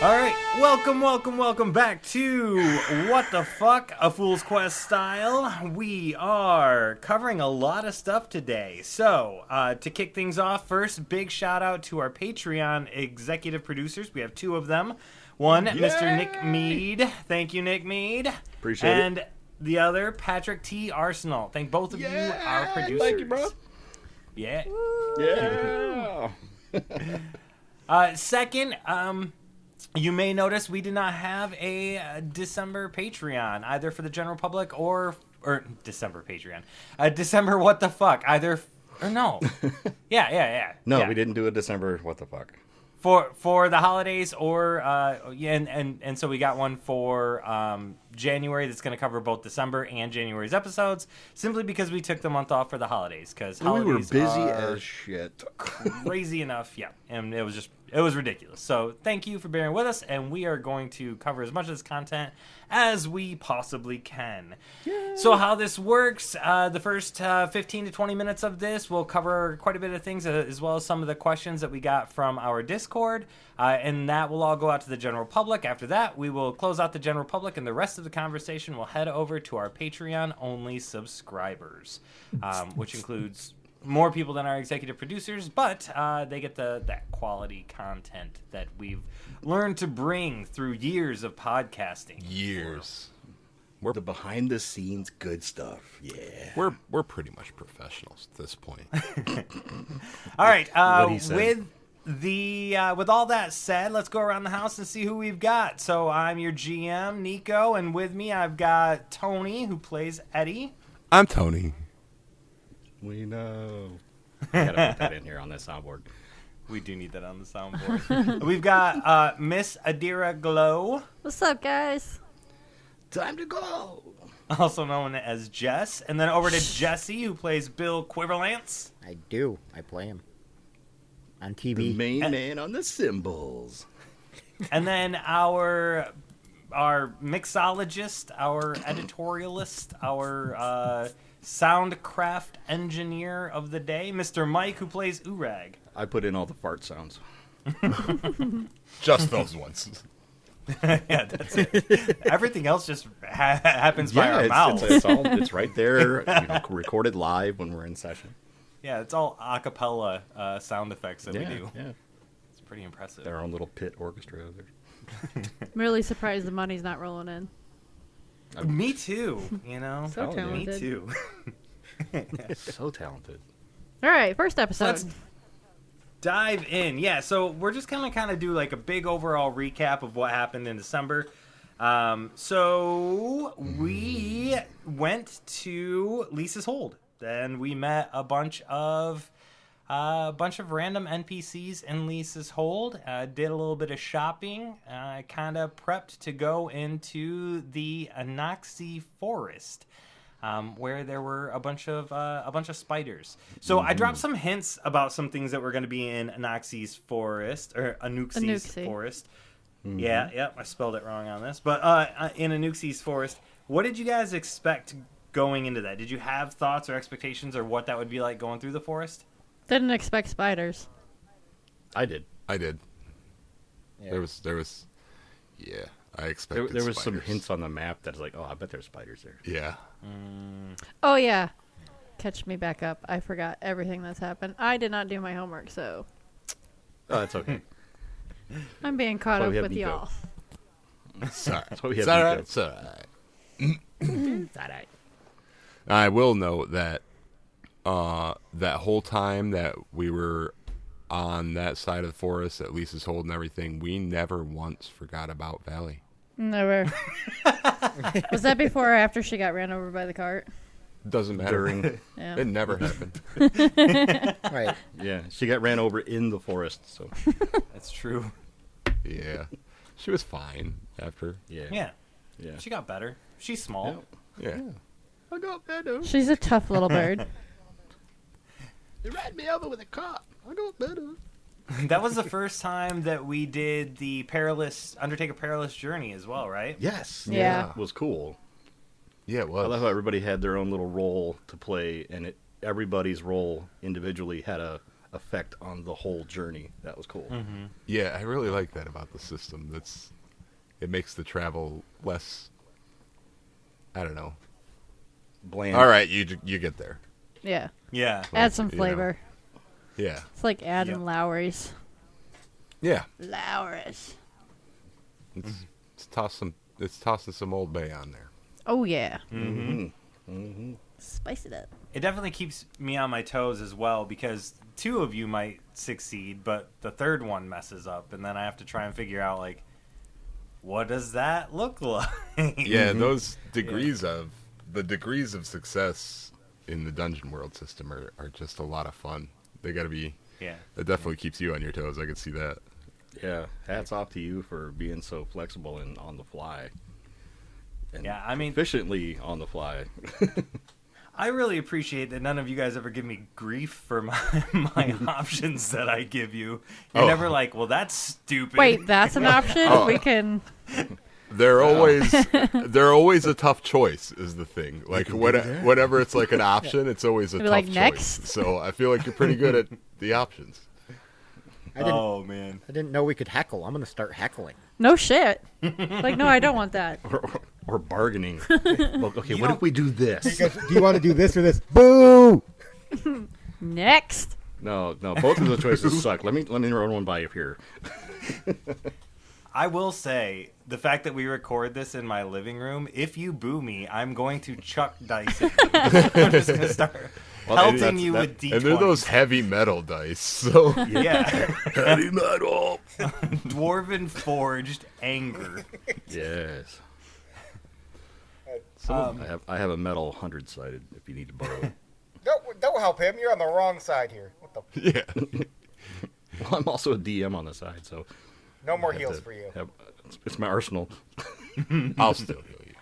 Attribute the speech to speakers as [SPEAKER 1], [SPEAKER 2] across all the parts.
[SPEAKER 1] All right, welcome back to What the Fuck, A Fool's Quest style. We are covering a lot of stuff today. So, to kick things off, first, big shout out to our Patreon executive producers. We have two of them. One, Mr. Nick Mead. Thank you, Nick Mead.
[SPEAKER 2] Appreciate it.
[SPEAKER 1] And the other, Patrick T. Arsenal. Thank both of you, our producers.
[SPEAKER 2] Thank you, bro.
[SPEAKER 1] Yeah.
[SPEAKER 2] Yeah.
[SPEAKER 1] Second, you may notice we did not have a December Patreon, either for the general public or December Patreon. December what the fuck, either, or no. Yeah.
[SPEAKER 2] No,
[SPEAKER 1] yeah.
[SPEAKER 2] we didn't do a December what the fuck.
[SPEAKER 1] For the holidays or, and so we got one for January that's going to cover both December and January's episodes, simply because we took the month off for the holidays, because
[SPEAKER 2] We were
[SPEAKER 1] holidays
[SPEAKER 2] busy
[SPEAKER 1] are
[SPEAKER 2] as shit.
[SPEAKER 1] crazy enough, yeah, and it was ridiculous. So thank you for bearing with us, and we are going to cover as much of this content as we possibly can. Yay. So how this works, the first 15 to 20 minutes of this, we'll cover quite a bit of things, as well as some of the questions that we got from our Discord, and that will all go out to the general public. After that, we will close out the general public, and the rest of the conversation will head over to our Patreon-only subscribers, which includes more people than our executive producers, but they get that quality content that we've learned to bring through years of podcasting.
[SPEAKER 2] We're the behind the scenes good stuff. Yeah.
[SPEAKER 3] We're pretty much professionals at this point.
[SPEAKER 1] All right.
[SPEAKER 2] What he said.
[SPEAKER 1] With all that said, let's go around the house and see who we've got. So I'm your GM, Nico, and with me I've got Tony, who plays Eddie.
[SPEAKER 3] I'm Tony.
[SPEAKER 2] We know. I gotta put that in here on that soundboard.
[SPEAKER 1] We do need that on the soundboard. We've got Miss Adira Glow.
[SPEAKER 4] What's up, guys?
[SPEAKER 2] Time to go.
[SPEAKER 1] Also known as Jess. And then over to Jesse, who plays Bill Quiverlance.
[SPEAKER 5] I do. I play him. On TV.
[SPEAKER 2] The main man on the cymbals.
[SPEAKER 1] And then our mixologist, our editorialist, our soundcraft engineer of the day, Mr. Mike, who plays Uorag.
[SPEAKER 2] I put in all the fart sounds.
[SPEAKER 3] Just those ones.
[SPEAKER 1] Yeah, that's it. Everything else just happens by our mouths.
[SPEAKER 2] It's right there, recorded live when we're in session.
[SPEAKER 1] Yeah, it's all a cappella sound effects that we do.
[SPEAKER 2] Yeah.
[SPEAKER 1] It's pretty impressive.
[SPEAKER 2] Their own little pit orchestra over there.
[SPEAKER 4] I'm really surprised the money's not rolling in.
[SPEAKER 1] Me too, you know?
[SPEAKER 4] So talented.
[SPEAKER 1] Me too.
[SPEAKER 2] So talented.
[SPEAKER 4] All right, first episode.
[SPEAKER 1] Let's dive in. Yeah, so we're just going to kind of do like a big overall recap of what happened in December. So we went to Lisa's Hold. Then we met a bunch of random NPCs in Lisa's Hold. Did a little bit of shopping. Kind of prepped to go into the Anaxi Forest, where there were a bunch of spiders. So I dropped some hints about some things that were going to be in Anaxi's Forest or Anuxi's Forest. Mm-hmm. Yeah, I spelled it wrong on this, but in Anuxi's Forest. What did you guys expect going into that? Did you have thoughts or expectations or what that would be like going through the forest?
[SPEAKER 4] Didn't expect spiders.
[SPEAKER 2] I did.
[SPEAKER 3] Yeah. There was. Yeah, I expected.
[SPEAKER 2] There was
[SPEAKER 3] spiders.
[SPEAKER 2] some hints on the map that's like, oh, I bet there's spiders there.
[SPEAKER 3] Yeah.
[SPEAKER 4] Oh, yeah. Catch me back up. I forgot everything that's happened. I did not do my homework, so
[SPEAKER 2] Oh, that's okay.
[SPEAKER 4] I'm being caught up with
[SPEAKER 2] Nico.
[SPEAKER 4] y'all.
[SPEAKER 3] Sorry.
[SPEAKER 2] That's why we have
[SPEAKER 3] It's all
[SPEAKER 2] Nico.
[SPEAKER 3] right. It's all right.
[SPEAKER 5] It's all right.
[SPEAKER 3] I will note that that whole time that we were on that side of the forest at Lisa's Hold and everything, we never once forgot about Valley.
[SPEAKER 4] Never. Was that before or after she got ran over by the cart?
[SPEAKER 3] Doesn't matter.
[SPEAKER 4] Yeah.
[SPEAKER 3] It never happened.
[SPEAKER 5] Right.
[SPEAKER 2] Yeah, she got ran over in the forest, so.
[SPEAKER 1] That's true.
[SPEAKER 3] Yeah. She was fine after.
[SPEAKER 2] Yeah.
[SPEAKER 1] She got better. She's small.
[SPEAKER 3] Yeah.
[SPEAKER 2] I got better.
[SPEAKER 4] She's a tough little bird.
[SPEAKER 2] They ran me over with a cart. I got better.
[SPEAKER 1] That was the first time that we did the undertake a perilous journey as well, right?
[SPEAKER 2] Yes.
[SPEAKER 4] Yeah.
[SPEAKER 2] It was cool.
[SPEAKER 3] Yeah, it
[SPEAKER 2] I
[SPEAKER 3] was.
[SPEAKER 2] love how everybody had their own little role to play, and everybody's role individually had a effect on the whole journey. That was cool.
[SPEAKER 1] Mm-hmm.
[SPEAKER 3] Yeah, I really like that about the system. It makes the travel less. I don't know.
[SPEAKER 2] Bland.
[SPEAKER 3] All right, you get there.
[SPEAKER 4] Yeah.
[SPEAKER 1] Yeah.
[SPEAKER 4] Add some
[SPEAKER 3] you know.
[SPEAKER 4] flavor.
[SPEAKER 3] Yeah.
[SPEAKER 4] It's like adding
[SPEAKER 1] Yep.
[SPEAKER 4] Lowry's.
[SPEAKER 3] Yeah.
[SPEAKER 4] Lowry's.
[SPEAKER 3] It's tossing some Old Bay on there.
[SPEAKER 4] Oh, yeah.
[SPEAKER 1] Mm-hmm.
[SPEAKER 2] Mm-hmm.
[SPEAKER 4] Spice it up.
[SPEAKER 1] It definitely keeps me on my toes as well because 2 of you might succeed, but the third one messes up, and then I have to try and figure out like, what does that look like?
[SPEAKER 3] Yeah, those degrees of success in the dungeon world system are just a lot of fun. They got to be.
[SPEAKER 1] Yeah.
[SPEAKER 3] It definitely keeps you on your toes. I can see that.
[SPEAKER 2] Yeah, hats off to you for being so flexible and on the fly. And
[SPEAKER 1] Yeah, I mean,
[SPEAKER 2] efficiently on the fly.
[SPEAKER 1] I really appreciate that none of you guys ever give me grief for my options that I give you. You're
[SPEAKER 3] Oh.
[SPEAKER 1] never like, well, that's stupid.
[SPEAKER 4] Wait, that's an option?
[SPEAKER 3] Oh.
[SPEAKER 4] We can...
[SPEAKER 3] They're always a tough choice is the thing. Like whenever it's like an option, it's always a
[SPEAKER 4] Be
[SPEAKER 3] tough
[SPEAKER 4] like,
[SPEAKER 3] choice.
[SPEAKER 4] next?
[SPEAKER 3] So I feel like you're pretty good at the options.
[SPEAKER 1] Oh, man.
[SPEAKER 5] I didn't know we could heckle. I'm going to start heckling.
[SPEAKER 4] No shit. Like, no, I don't want that.
[SPEAKER 2] Or bargaining. Well, okay, what if we do this?
[SPEAKER 5] Do you want to do this or this? Boo!
[SPEAKER 4] Next.
[SPEAKER 2] No, both of the choices suck. Let me run one by you here.
[SPEAKER 1] I will say, the fact that we record this in my living room, if you boo me, I'm going to chuck dice at you. I'm just going to start pelting you with D20s.
[SPEAKER 3] And they're those heavy metal dice. So
[SPEAKER 1] Yeah.
[SPEAKER 3] heavy metal.
[SPEAKER 1] Dwarven forged anger.
[SPEAKER 2] Yes.
[SPEAKER 1] Um,
[SPEAKER 2] I have a metal 100-sided if you need to borrow.
[SPEAKER 6] Don't help him. You're on the wrong side here. What the?
[SPEAKER 3] Yeah.
[SPEAKER 2] Well, I'm also a DM on the side, so
[SPEAKER 6] No more
[SPEAKER 2] I have
[SPEAKER 6] heals
[SPEAKER 2] to
[SPEAKER 6] for you.
[SPEAKER 2] it's my arsenal.
[SPEAKER 3] I'll still heal you.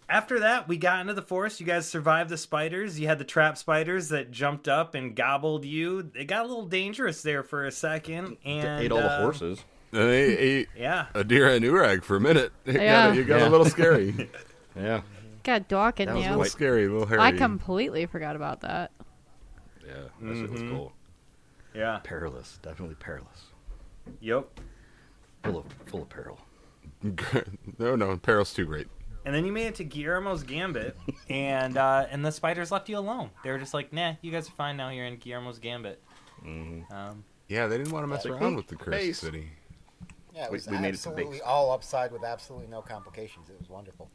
[SPEAKER 1] After that, we got into the forest. You guys survived the spiders. You had the trap spiders that jumped up and gobbled you. It got a little dangerous there for a second. And
[SPEAKER 2] Ate all the horses.
[SPEAKER 3] And they ate
[SPEAKER 1] Yeah.
[SPEAKER 3] Adira and Uorag for a minute. It
[SPEAKER 4] Yeah.
[SPEAKER 3] got a little scary.
[SPEAKER 2] Yeah,
[SPEAKER 4] Got Doc in
[SPEAKER 2] That was
[SPEAKER 3] A
[SPEAKER 4] you.
[SPEAKER 3] little scary, a little hairy.
[SPEAKER 4] I completely forgot about that.
[SPEAKER 2] yeah, that shit was cool.
[SPEAKER 1] Yeah.
[SPEAKER 2] Perilous, definitely perilous.
[SPEAKER 1] Yep.
[SPEAKER 2] Full of peril.
[SPEAKER 3] No, Peril's too great.
[SPEAKER 1] And then you made it to Guillermo's Gambit, and the spiders left you alone. They were just like, nah, you guys are fine now. You're in Guillermo's Gambit.
[SPEAKER 3] Yeah, they didn't want to mess
[SPEAKER 2] Like,
[SPEAKER 3] around with the cursed
[SPEAKER 2] base.
[SPEAKER 3] city.
[SPEAKER 6] Yeah, it was
[SPEAKER 2] we made it to
[SPEAKER 6] absolutely
[SPEAKER 2] base.
[SPEAKER 6] all upside with absolutely no complications. It was wonderful.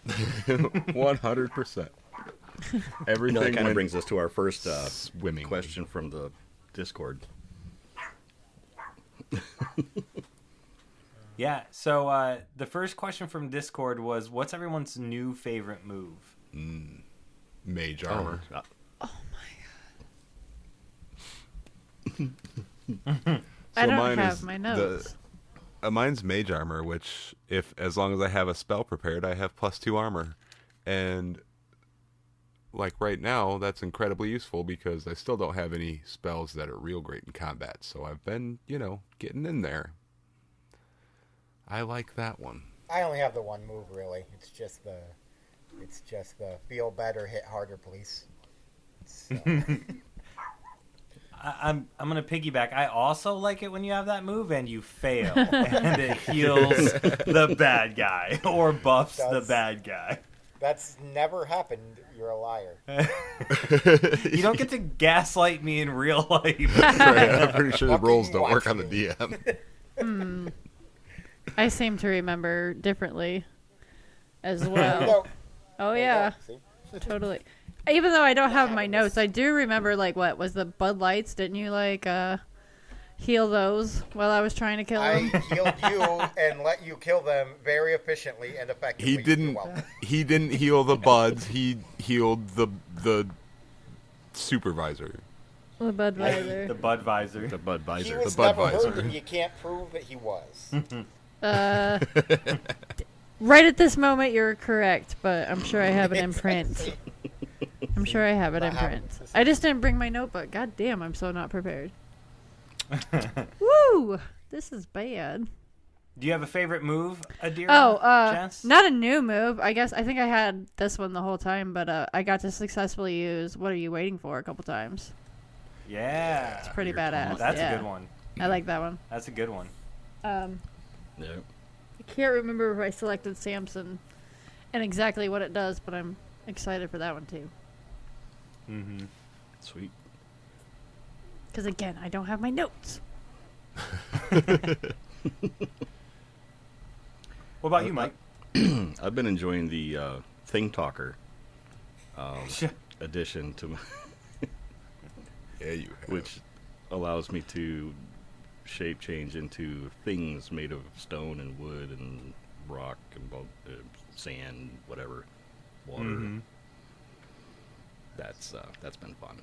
[SPEAKER 3] 100%. Everything
[SPEAKER 2] That kind of
[SPEAKER 3] went
[SPEAKER 2] brings us to our first
[SPEAKER 3] swimming.
[SPEAKER 2] question from the Discord.
[SPEAKER 1] Yeah, so the first question from Discord was, what's everyone's new favorite move?
[SPEAKER 3] Mage armor.
[SPEAKER 4] I don't
[SPEAKER 3] mine
[SPEAKER 4] have
[SPEAKER 3] is
[SPEAKER 4] my notes.
[SPEAKER 3] Mine's mage armor, which as long as I have a spell prepared, I have +2 armor, and like right now, that's incredibly useful because I still don't have any spells that are real great in combat. So I've been, getting in there. I like that one.
[SPEAKER 6] I only have the one move really. It's just the feel better, hit harder, please.
[SPEAKER 1] I'm gonna piggyback. I also like it when you have that move and you fail, and it heals the bad guy or buffs the bad guy.
[SPEAKER 6] That's never happened. You're a liar.
[SPEAKER 1] You don't get to gaslight me in real life.
[SPEAKER 3] Right, I'm pretty sure the
[SPEAKER 6] What
[SPEAKER 3] rolls
[SPEAKER 6] can
[SPEAKER 3] don't
[SPEAKER 6] you
[SPEAKER 3] work
[SPEAKER 6] watch
[SPEAKER 3] on the
[SPEAKER 6] me?
[SPEAKER 3] DM.
[SPEAKER 4] I seem to remember differently as well.
[SPEAKER 6] No.
[SPEAKER 4] Oh,
[SPEAKER 6] There you
[SPEAKER 4] yeah.
[SPEAKER 6] go. See?
[SPEAKER 4] Totally. Even though I don't have my
[SPEAKER 6] happens.
[SPEAKER 4] notes, I do remember, what was the Bud Lights? Didn't you, heal those while I was trying to kill
[SPEAKER 6] I
[SPEAKER 4] them?
[SPEAKER 6] healed you and let you kill them very efficiently and effectively.
[SPEAKER 3] He
[SPEAKER 6] You're
[SPEAKER 3] didn't.
[SPEAKER 6] welcome.
[SPEAKER 3] He didn't heal the buds. He healed the supervisor.
[SPEAKER 4] The Budweiser.
[SPEAKER 1] The Budweiser.
[SPEAKER 2] The
[SPEAKER 6] He
[SPEAKER 2] Budweiser.
[SPEAKER 6] was
[SPEAKER 3] the
[SPEAKER 6] never
[SPEAKER 3] Budweiser.
[SPEAKER 6] heard, and you can't prove that he was.
[SPEAKER 4] Right at this moment, you're correct, but I'm sure I have it in print. I'm sure I have it in
[SPEAKER 6] Not having
[SPEAKER 4] print.
[SPEAKER 6] this.
[SPEAKER 4] I just didn't bring my notebook. God damn, I'm so not prepared. Woo! This is bad.
[SPEAKER 1] Do you have a favorite move, Adira? Jess?
[SPEAKER 4] Not a new move. I think I had this one the whole time, but I got to successfully use What Are You Waiting For a couple times.
[SPEAKER 1] Yeah.
[SPEAKER 4] It's pretty badass.
[SPEAKER 1] That's
[SPEAKER 4] yeah.
[SPEAKER 1] a good one.
[SPEAKER 4] I like that one.
[SPEAKER 1] That's a good one.
[SPEAKER 2] Yeah.
[SPEAKER 4] I can't remember if I selected Samson and exactly what it does, but I'm excited for that one too.
[SPEAKER 1] Mm-hmm.
[SPEAKER 2] Sweet.
[SPEAKER 4] Because again, I don't have my notes.
[SPEAKER 1] What about you, Mike?
[SPEAKER 2] I've been enjoying the Thing Talker addition to my
[SPEAKER 3] Yeah, you have.
[SPEAKER 2] which allows me to shape change into things made of stone and wood and rock and sand, whatever, water.
[SPEAKER 1] Mm-hmm.
[SPEAKER 2] That's been fun.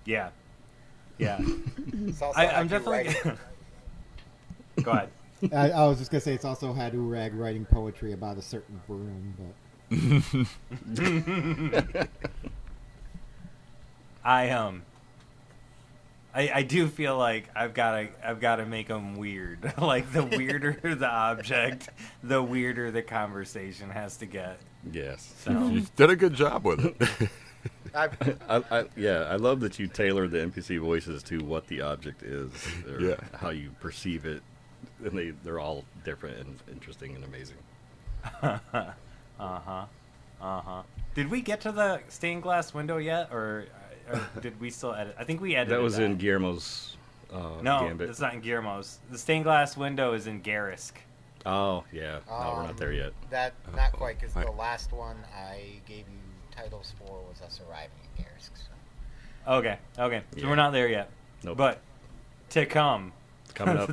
[SPEAKER 1] Yeah. Yeah.
[SPEAKER 6] It's also
[SPEAKER 1] I'm
[SPEAKER 6] like you
[SPEAKER 1] definitely.
[SPEAKER 6] write-
[SPEAKER 1] Go ahead.
[SPEAKER 5] I was just gonna say it's also had Uorag writing poetry about a certain broom, but
[SPEAKER 1] I do feel like I've got to make them weird. Like the weirder the object, the weirder the conversation has to get.
[SPEAKER 2] Yes.
[SPEAKER 1] So
[SPEAKER 3] You did a good job with it.
[SPEAKER 2] I love that you tailor the NPC voices to what the object is, or
[SPEAKER 3] Yeah.
[SPEAKER 2] how you perceive it, and they're all different and interesting and amazing.
[SPEAKER 1] Did we get to the stained glass window yet, or did we still edit? I think we edited
[SPEAKER 2] That was in Guillermo's
[SPEAKER 1] No,
[SPEAKER 2] Gambit.
[SPEAKER 1] it's not in Guillermo's. The stained glass window is in Garisk.
[SPEAKER 2] Oh yeah, no, we're not there yet.
[SPEAKER 6] That not
[SPEAKER 3] Uh-oh.
[SPEAKER 6] quite, because
[SPEAKER 3] Right.
[SPEAKER 6] the last one I gave you titles for was us arriving in Garrisk. So.
[SPEAKER 1] Okay. So
[SPEAKER 2] Yeah.
[SPEAKER 1] we're not there yet.
[SPEAKER 2] Nope.
[SPEAKER 1] But to come,
[SPEAKER 2] Coming up.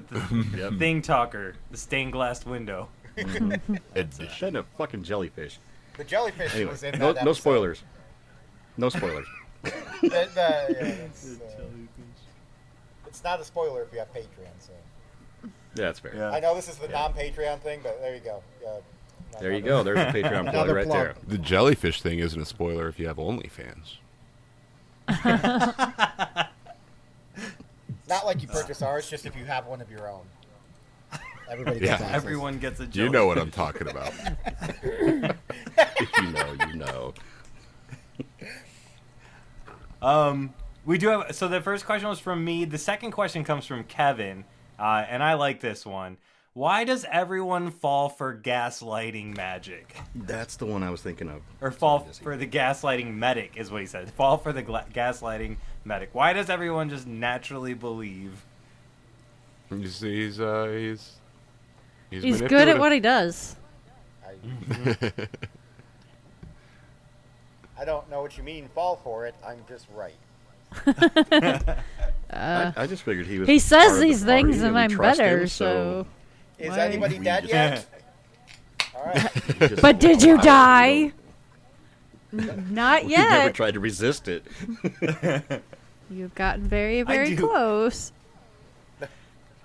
[SPEAKER 2] Yep.
[SPEAKER 1] Thing Talker, the stained glass window.
[SPEAKER 3] Edition.
[SPEAKER 2] Shouldn't have fucking jellyfish.
[SPEAKER 6] The jellyfish
[SPEAKER 2] Anyway,
[SPEAKER 6] was in
[SPEAKER 2] no,
[SPEAKER 6] that
[SPEAKER 2] no
[SPEAKER 6] episode.
[SPEAKER 2] spoilers. No spoilers.
[SPEAKER 6] It's not a spoiler if you have Patreon. So
[SPEAKER 2] Yeah, that's fair.
[SPEAKER 1] Yeah.
[SPEAKER 6] I know this is the non-Patreon thing, but there you go.
[SPEAKER 2] There you go. There's a Patreon plug
[SPEAKER 5] Another
[SPEAKER 2] right
[SPEAKER 5] plug.
[SPEAKER 2] there.
[SPEAKER 3] The jellyfish thing isn't a spoiler if you have OnlyFans.
[SPEAKER 6] Not like you purchase ours, just if you have one of your own.
[SPEAKER 5] everybody
[SPEAKER 3] Yeah.
[SPEAKER 5] gets access.
[SPEAKER 1] Everyone gets a
[SPEAKER 3] You know what I'm talking about.
[SPEAKER 2] If you know, you know.
[SPEAKER 1] We do have. So the first question was from me. The second question comes from Kevin, and I like this one. Why does everyone fall for gaslighting magic?
[SPEAKER 2] That's the one I was thinking of.
[SPEAKER 1] Or fall
[SPEAKER 2] Sorry, Jesse.
[SPEAKER 1] for the gaslighting medic is what he said. Fall for the gaslighting medic. Why does everyone just naturally believe?
[SPEAKER 3] You see, he's
[SPEAKER 4] He's good at what he does.
[SPEAKER 6] I don't know what you mean, fall for it. I'm just right.
[SPEAKER 2] I just figured he was.
[SPEAKER 4] He
[SPEAKER 2] part
[SPEAKER 4] says
[SPEAKER 2] of the
[SPEAKER 4] these
[SPEAKER 2] party
[SPEAKER 4] things, and
[SPEAKER 2] we
[SPEAKER 4] I'm
[SPEAKER 2] trust
[SPEAKER 4] better.
[SPEAKER 2] him,
[SPEAKER 4] So,
[SPEAKER 6] Is
[SPEAKER 4] Why?
[SPEAKER 6] anybody
[SPEAKER 2] We
[SPEAKER 6] dead
[SPEAKER 2] just-
[SPEAKER 6] yet? All right.
[SPEAKER 2] we just-
[SPEAKER 4] but did you
[SPEAKER 2] I-
[SPEAKER 4] die? Not
[SPEAKER 2] We never
[SPEAKER 4] yet.
[SPEAKER 2] tried to resist it.
[SPEAKER 4] You've gotten very, very
[SPEAKER 1] do.
[SPEAKER 4] close.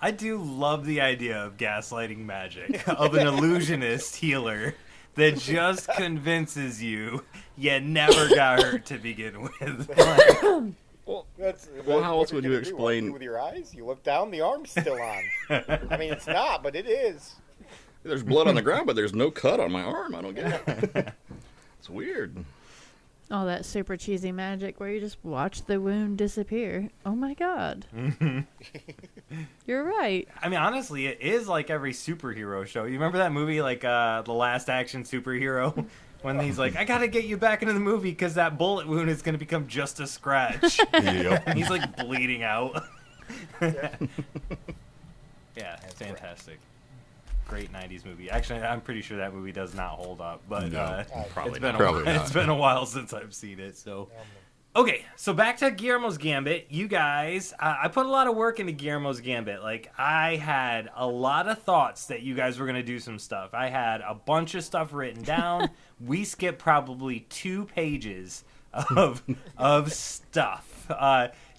[SPEAKER 1] I do love the idea of gaslighting magic, of an illusionist healer that just convinces you never got hurt to begin with.
[SPEAKER 2] Well,
[SPEAKER 6] That's,
[SPEAKER 2] how else
[SPEAKER 6] are
[SPEAKER 2] would you
[SPEAKER 6] gonna do? What,
[SPEAKER 2] explain-
[SPEAKER 6] do with your eyes? You look down, the arm's still on. I mean, it's not, but it is.
[SPEAKER 2] there's blood on the ground, but there's no cut on my arm. I don't get it. It's weird.
[SPEAKER 4] Oh, that super cheesy magic where you just watch the wound disappear. Oh my god. You're right.
[SPEAKER 1] I mean, honestly, it is like every superhero show. You remember that movie, like The Last Action Superhero? When he's like, I gotta get you back into the movie because that bullet wound is gonna become just a scratch.
[SPEAKER 3] Yep.
[SPEAKER 1] And he's like bleeding out. Yeah, it's fantastic. Great 90s movie. Actually, I'm pretty sure that movie does not hold up, but
[SPEAKER 3] No,
[SPEAKER 2] probably
[SPEAKER 1] it's been
[SPEAKER 2] not.
[SPEAKER 3] Probably
[SPEAKER 1] a while.
[SPEAKER 3] not.
[SPEAKER 1] It's been a while since I've seen it. So, okay, so back to Guillermo's Gambit. You guys, I put a lot of work into Guillermo's Gambit. Like, I had a lot of thoughts that you guys were gonna do some stuff. I had a bunch of stuff written down. We skipped probably 2 pages of stuff.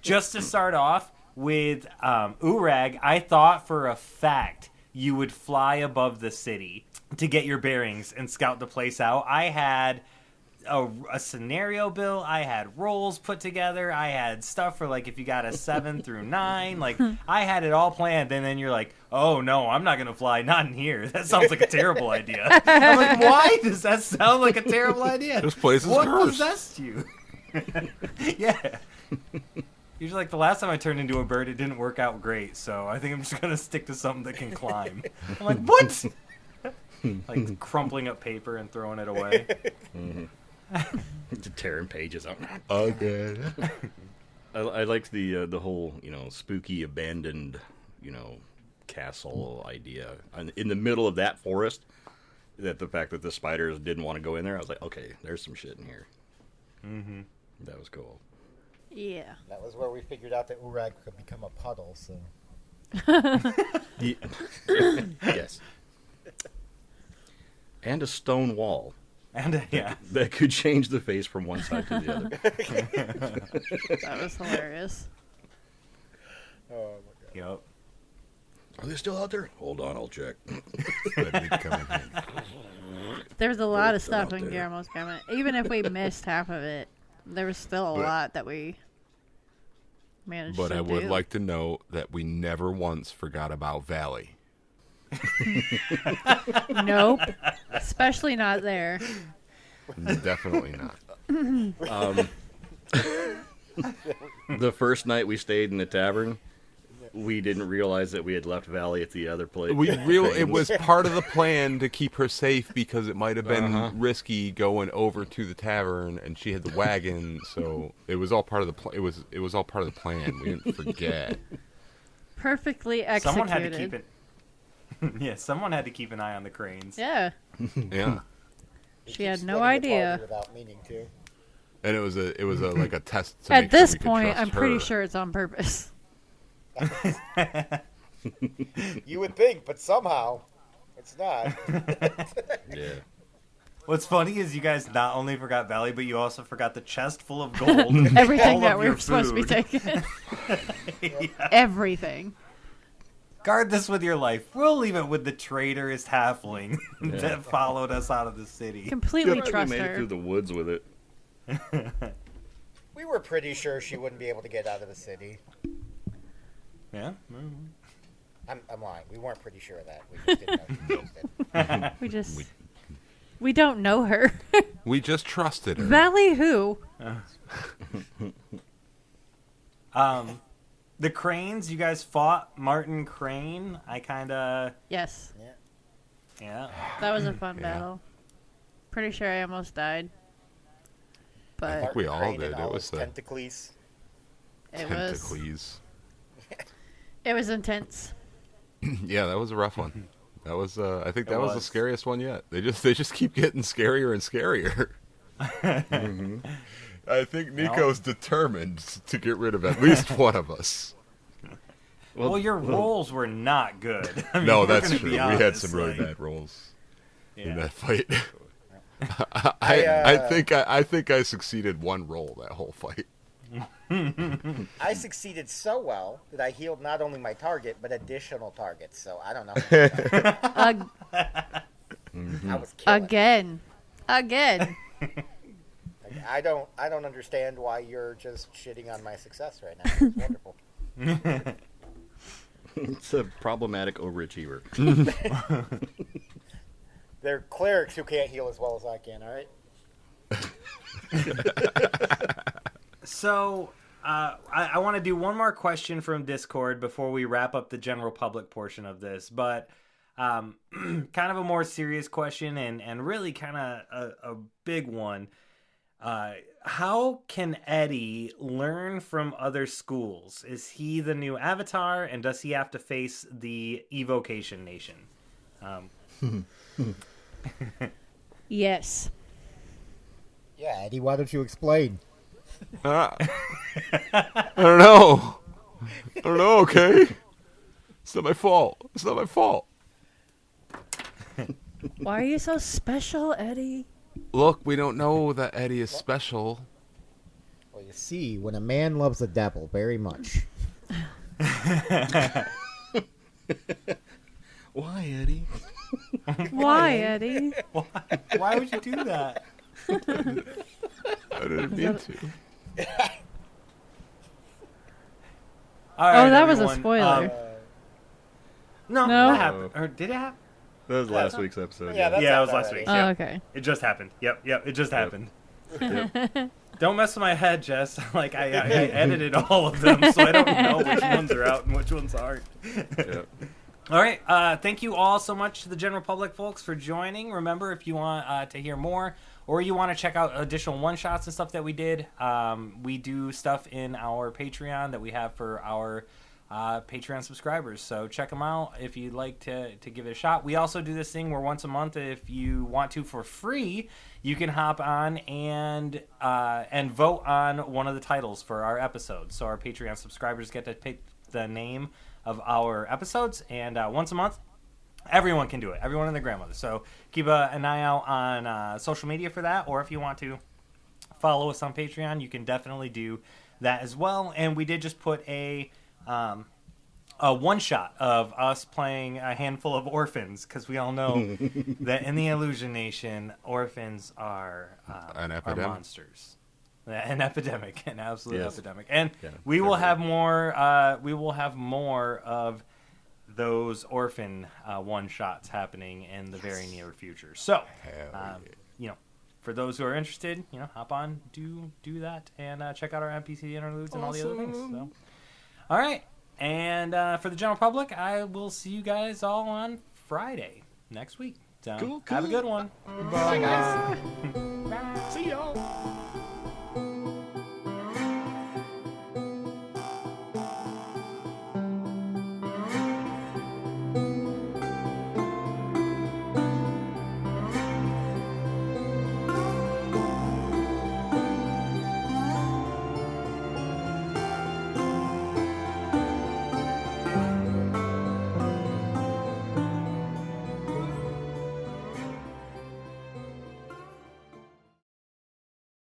[SPEAKER 1] Just to start off with Uorag, I thought for a fact you would fly above the city to get your bearings and scout the place out. I had a scenario built. I had rolls put together. I had stuff for like if you got a 7 through 9. Like I had it all planned, and then you're like, "Oh no, I'm not gonna fly. Not in here. That sounds like a terrible idea." I'm like, "Why does that sound like a terrible idea?
[SPEAKER 3] This place is
[SPEAKER 1] What
[SPEAKER 3] cursed.
[SPEAKER 1] possessed you?" Yeah. Usually, like, the last time I turned into a bird, it didn't work out great, so I think I'm just going to stick to something that can climb. I'm like, what? Like, crumpling up paper and throwing it away.
[SPEAKER 2] Just tearing pages out.
[SPEAKER 3] Okay.
[SPEAKER 2] I liked the whole, spooky, abandoned, castle idea. And in the middle of that forest, that the fact that the spiders didn't want to go in there, I was like, okay, there's some shit in here. Mm-hmm. That was cool.
[SPEAKER 4] Yeah.
[SPEAKER 6] That was where we figured out that Uorag could become a puddle, so...
[SPEAKER 2] Yes. And a stone wall.
[SPEAKER 1] And, yeah.
[SPEAKER 2] That could change the face from one side to the other.
[SPEAKER 4] That was hilarious.
[SPEAKER 6] Oh, my God.
[SPEAKER 1] Yep.
[SPEAKER 2] Are they still out there? Hold on, I'll check.
[SPEAKER 4] There was a lot of
[SPEAKER 2] Still out
[SPEAKER 4] stuff in
[SPEAKER 2] there.
[SPEAKER 4] Guillermo's comment. Even if we missed half of it, there was still a lot that we managed
[SPEAKER 3] But
[SPEAKER 4] to
[SPEAKER 3] I would
[SPEAKER 4] do.
[SPEAKER 3] like to note that we never once forgot about Valley.
[SPEAKER 4] Nope. Especially not there.
[SPEAKER 3] Definitely not.
[SPEAKER 2] The first night we stayed in the tavern, we didn't realize that we had left Valley at the other place.
[SPEAKER 3] It was part of the plan to keep her safe because it might have been risky going over to the tavern, and she had the wagon, so it was all part of the it was all part of the plan. We didn't forget.
[SPEAKER 4] Perfectly executed.
[SPEAKER 1] Someone had to keep it. Yeah, someone had to keep an eye on the cranes.
[SPEAKER 4] Yeah.
[SPEAKER 3] Yeah,
[SPEAKER 4] She had
[SPEAKER 6] Keep
[SPEAKER 4] no
[SPEAKER 6] splitting the
[SPEAKER 4] idea.
[SPEAKER 6] party without meaning to.
[SPEAKER 3] and it was like a test. To
[SPEAKER 4] At
[SPEAKER 3] make sure
[SPEAKER 4] this
[SPEAKER 3] we could
[SPEAKER 4] point,
[SPEAKER 3] trust
[SPEAKER 4] I'm pretty
[SPEAKER 3] her.
[SPEAKER 4] sure it's on purpose.
[SPEAKER 6] You would think, but somehow, it's not.
[SPEAKER 2] Yeah.
[SPEAKER 1] What's funny is you guys not only forgot Valley, but you also forgot the chest full of gold.
[SPEAKER 4] Everything
[SPEAKER 1] all
[SPEAKER 4] that
[SPEAKER 1] of
[SPEAKER 4] we
[SPEAKER 1] your
[SPEAKER 4] were supposed to be
[SPEAKER 1] food.
[SPEAKER 4] taking.
[SPEAKER 1] Yeah.
[SPEAKER 4] Everything.
[SPEAKER 1] Guard this with your life. We'll leave it with the traitorous halfling
[SPEAKER 2] Yeah.
[SPEAKER 1] that followed us out of the city.
[SPEAKER 4] Completely
[SPEAKER 2] Surprised
[SPEAKER 4] trust
[SPEAKER 2] we made it
[SPEAKER 4] her.
[SPEAKER 2] through the woods with it.
[SPEAKER 6] We were pretty sure she wouldn't be able to get out of the city.
[SPEAKER 1] Yeah.
[SPEAKER 6] I'm lying. We weren't pretty sure of that. We just didn't know she existed.
[SPEAKER 4] We don't know her.
[SPEAKER 3] We just trusted her.
[SPEAKER 4] Valley who?
[SPEAKER 1] The cranes, you guys fought Martin Crane. I kind of,
[SPEAKER 4] Yes.
[SPEAKER 1] yeah.
[SPEAKER 4] That was a fun
[SPEAKER 3] Yeah.
[SPEAKER 4] battle. Pretty sure I almost died. But
[SPEAKER 3] think we all
[SPEAKER 6] Crane
[SPEAKER 3] did.
[SPEAKER 6] and
[SPEAKER 3] It
[SPEAKER 6] all
[SPEAKER 3] was
[SPEAKER 6] his
[SPEAKER 3] the-
[SPEAKER 6] tentacles.
[SPEAKER 4] it was intense.
[SPEAKER 3] Yeah, that was a rough one. That was I think
[SPEAKER 1] It
[SPEAKER 3] that was the
[SPEAKER 1] was.
[SPEAKER 3] scariest one yet. They just keep getting scarier and scarier. I think Nico's determined to get rid of at least one of us.
[SPEAKER 1] Well, your rolls were not good. I mean,
[SPEAKER 3] No,
[SPEAKER 1] we're
[SPEAKER 3] that's
[SPEAKER 1] gonna
[SPEAKER 3] true.
[SPEAKER 1] be
[SPEAKER 3] We had
[SPEAKER 1] honest,
[SPEAKER 3] some really
[SPEAKER 1] like,
[SPEAKER 3] bad rolls in
[SPEAKER 1] Yeah.
[SPEAKER 3] that fight.
[SPEAKER 6] I
[SPEAKER 3] I think I succeeded one roll that whole fight.
[SPEAKER 6] I succeeded so well that I healed not only my target, but additional targets. So I don't know. I was killing.
[SPEAKER 4] Again.
[SPEAKER 6] I don't understand why you're just shitting on my success right now. It's wonderful.
[SPEAKER 2] It's a problematic overachiever.
[SPEAKER 6] They're clerics who can't heal as well as I can. All right.
[SPEAKER 1] So, I want to do one more question from Discord before we wrap up the general public portion of this, but kind of a more serious question and really kind of a big one. How can Eddie learn from other schools? Is he the new avatar, and does he have to face the Evocation Nation?
[SPEAKER 4] Yes.
[SPEAKER 5] Yeah, Eddie, why don't you explain?
[SPEAKER 3] I don't know. Okay, it's not my fault.
[SPEAKER 4] Why are you so special, Eddie?
[SPEAKER 3] Look, we don't know that Eddie is special.
[SPEAKER 5] Well, you see, when a man loves the devil very much,
[SPEAKER 2] Why, Eddie?
[SPEAKER 4] Why, Eddie?
[SPEAKER 1] Why would you do that?
[SPEAKER 3] I didn't mean to.
[SPEAKER 1] All right,
[SPEAKER 4] that was a
[SPEAKER 1] everyone.
[SPEAKER 4] spoiler.
[SPEAKER 1] No,
[SPEAKER 4] No?
[SPEAKER 1] that happened. Or did it happen?
[SPEAKER 2] That was last week's episode.
[SPEAKER 6] Yeah, that's
[SPEAKER 1] Yeah, it
[SPEAKER 6] out
[SPEAKER 1] was last
[SPEAKER 6] already.
[SPEAKER 1] week.
[SPEAKER 4] Oh,
[SPEAKER 1] Yeah.
[SPEAKER 4] okay.
[SPEAKER 1] It just happened. Yep, it just happened. Don't mess with my head, Jess. Like I edited all of them, so I don't know which ones are out and which ones aren't.
[SPEAKER 2] Yep.
[SPEAKER 1] All right. Thank you all so much to the general public, folks, for joining. Remember, if you want to hear more or you want to check out additional one-shots and stuff that we did, we do stuff in our Patreon that we have for our Patreon subscribers. So check them out if you'd like to give it a shot. We also do this thing where once a month, if you want to for free, you can hop on and vote on one of the titles for our episodes. So our Patreon subscribers get to pick the name of our episodes, and once a month, everyone can do it. Everyone and their grandmother. So keep an eye out on social media for that, or if you want to follow us on Patreon, you can definitely do that as well. And we did just put a one-shot of us playing a handful of orphans, because we all know that in the Illusion Nation, orphans are monsters. An epidemic, an absolute epidemic, and we will have more. We will have more of those orphan one shots happening in the very near future. So, for those who are interested, hop on, do that, and check out our NPC interludes and all the other things. So, all right, and for the general public, I will see you guys all on Friday next week. So,
[SPEAKER 2] Cool.
[SPEAKER 1] Have a good one.
[SPEAKER 2] Bye, guys. See y'all.